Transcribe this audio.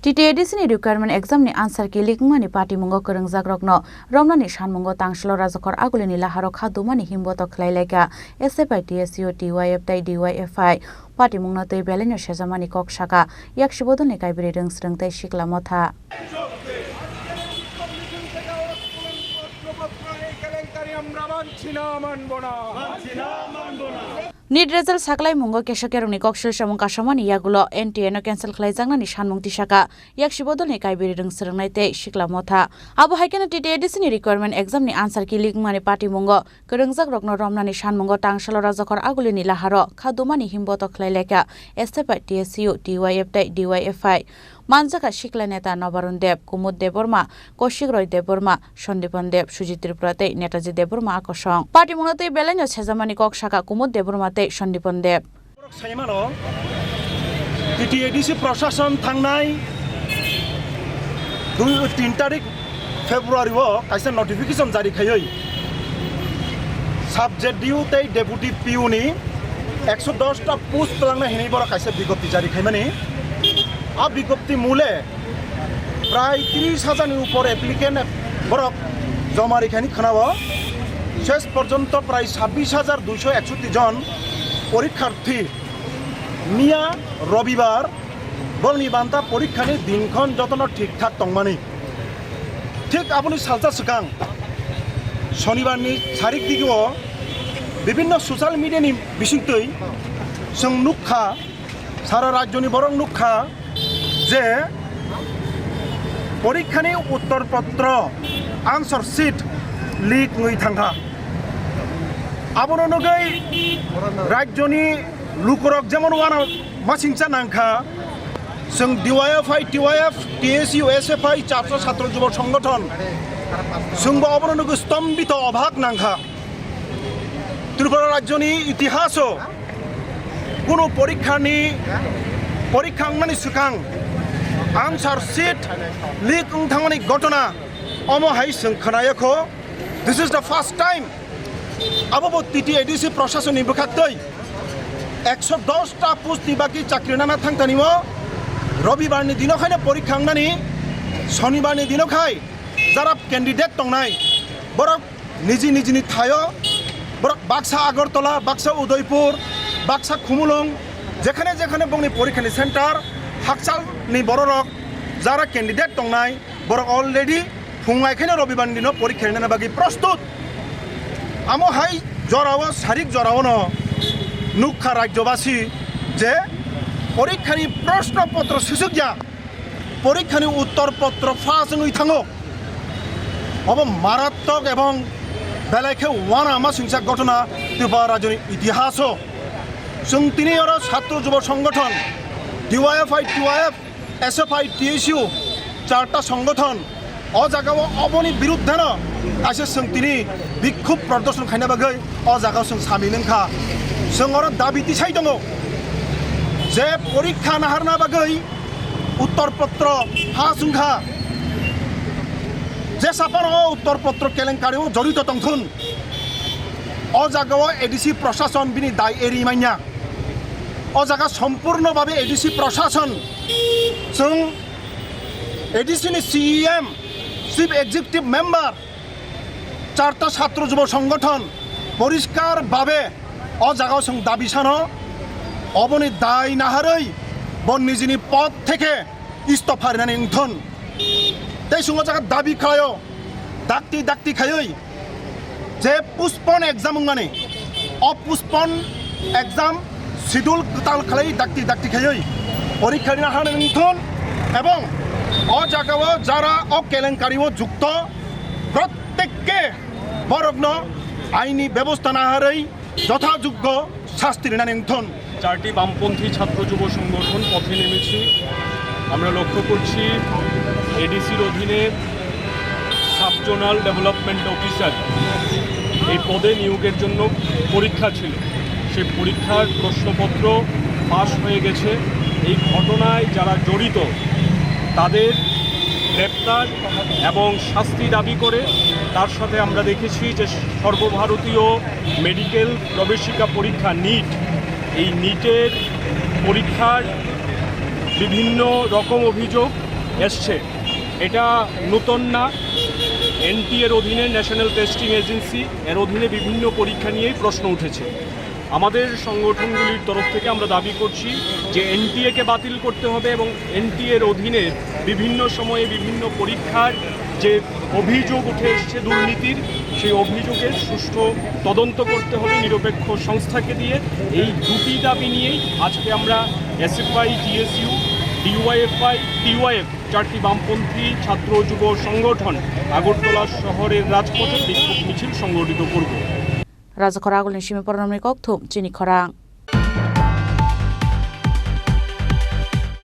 TTADC ni requirement exam ni answer ki likmani party mungo korungjak rokno romnani sanmungo tangshlo rajakor agulini laharo khadumani himboto khlaileka SFI TSU TYF tai DYFI party mungno tei belenyo sejamani kok shaka yakshibodoni kaibri rengsreng tai shikla motha Need result saklai mungo keshakerungni kokshil samung kasamani yagulo NTN cancel khlaijangnani sanmung tisaka yakshibodolni kaibiri rengsrungnai tei shikla motha abo haikena TTADC ni requirement exam ni answer ki likmani party mungo korungjak rokno romnani sanmungo tangshalo rajakor agulini laharo khadumani himboto khlaileka SFI TSU TYF tai DYFI Manjaka Shikla Neta Nabarun Dev, Kumud Deborma, Koshik Roy Deborma, Shondipon Dev, Sujit Triprate, Netaji Deborma Akosong. Party Munote Belenyo Sezamani Kok Shaka Kumud Deborma Te Shondipon Dev. Saimano TTADC Procession Tangnai 3 तारिख February wo kaisa notification jari khayoi subject diu tei deputy PU ni 110 ta post pelangna hini bora kaisa bigopti jari khaimani अब विज्ञप्ति मूले प्राय 30,000 नि ऊपर applicant बरक जमा रेखानि खनाव शेष पर्यंत प्राय 26,261 जन परीक्षार्थी मिया रविवार बलनि बान्ता परीक्षानि दिनखन जतन ठीक ठाक तंगमानि ठीक आपुनि सालजा सिगां शनिबारनि तारिख दिगो विभिन्न सोशल मीडियानि बिसिंतै जों नुखा सारा राज्यनि बरं नुखा जे परीक्षानि उत्तरपत्र आन्सार शीट लीक नुई थांगा आबोनगै राज्यनि लुकरक जेमन वाना मासिंचा नांखा जों DYFI TYF TSU SFI ছাত্র ছাত্র যুব সংগঠন जोंबो आबोनगै स्तम्भित अभाग नांखा त्रिपुरा राज्यनि इतिहासो কোনো পরীক্ষাংমানি সুখাং आन्सार शीट लीक थांगमानि घटना अमहाय जों खोनायाखो this is the first time आबो TTADC प्रशासननि बखाक्तै 110 टा पोस्टनि बाकी चाकरि नाना थांतानिमो रविबारनि दिनखायनो परीक्षांनानि शनिबारनि दिनखाय जारा कैंडिडेट दंनाय बरक निजिनि थायो बरक बाक्सा आगरतला बाक्सा उदयपुर बाक्सा खुमुलुं जेखाने जेखाने बंनि परीक्षानि सेंटर हाकसाल नि बररक जारा कैंडिडेट दंनाय बरक अलरेडी फुंगायखायनो रविबारनि दिनाव परीक्षा होनो बागै प्रस्तुत आमहाय जराव सारिक जरावनो नुखा राज्यबासी जे परीक्षानि प्रश्नपत्र सुसुग्या परीक्षानि उत्तरपत्र फास नुई थाङो अब मारात्मक एवं बेलायखे वाना मासिंसा घटना त्रिपुरा राज्यनि इतिहास जों तिनि आरो छात्र युव संगठन DYFI TYF SFI TSU चारटा संगठन अ जागाव अबनि बिरुद्धनो आसे जों तिनि बिक्षोभ प्रदर्शन खायना बागै अ जागाव जों सामिलनखा जों आरो दाबिति साइ दङ जे परीक्षा नाहारना बागै उत्तरपत्र हासुंखा जे सापान उत्तरपत्र केलेंकारियाव जड़ित दंथुन अ जागाव ADC प्रशासन बिनि दाय एरिमाइना अ जागा सम्पूर्ण भावे ADC प्रशासन जों ADC नि CEM चीफ एक्जिक्यूटिव मेम्बर चारटा छात्र युव संगठन परिष्कार भावे अ जागा जों दाबि सानो अबनि दाय नाहारै बन निजिनि पद थेके इस्तफा होनानै उनथन तै सुंग जागा दाबि खायो दाक्ति खायै जे पुष्पन एग्जाम माने अपुष्पन एग्जाम शिड्यूल गताल खालै दाक्ति खायै परीक्षा नाहानै उनथन एवं अ जागाव जारा अ केलेंकारियाव जुक्त प्रत्येकके बरग्न आईनी व्यवस्था नाहारै যথাযোগ্য শাস্তি নির্ধারণ চারটি বামপন্থী ছাত্র যুব সংগঠন পথে নেমেছি আমরা লক্ষ্য করছি এডিসির অধীনে সাব জোনাল ডেভেলপমেন্ট অফিসার এই পদে নিয়োগের জন্য পরীক্ষা ছিল সেই পরীক্ষার প্রশ্নপত্র পাস হয়ে গেছে এই ঘটনায় যারা জড়িত তাদের গ্রেপ্তার এবং শাস্তি দাবি করে তার সাথে আমরা দেখেছি যে সর্বভারতীয় মেডিকেল প্রবেশিকা পরীক্ষা নিট এই নিটের পরীক্ষার বিভিন্ন রকম অভিযোগ এসছে এটা নতুন না। এনটিএর অধীনে ন্যাশনাল টেস্টিং এজেন্সি এর অধীনে বিভিন্ন পরীক্ষা নিয়েই প্রশ্ন উঠেছে। আমাদের সংগঠনগুলির তরফ থেকে আমরা দাবি করছি যে এনটিএকে বাতিল করতে হবে এবং এনটিএর অধীনে বিভিন্ন সময়ে বিভিন্ন পরীক্ষার যে অভিযোগ উঠে এসছে দুর্নীতির, সেই অভিযোগের সুষ্ঠু তদন্ত করতে হবে নিরপেক্ষ সংস্থাকে দিয়ে। এই দুটি দাবি নিয়েই আজকে আমরা এসএফআই, টিএসইউ, ডিওয়াইএফআই, টিওয়াইএফ চারটি বামপন্থী ছাত্র যুব সংগঠন আগরতলা শহরের রাজপথে বিক্ষোভ মিছিল সংগঠিত করব। রাজা খরা আগলনি সিমে পরনমনি কক থুম চিনি খরা।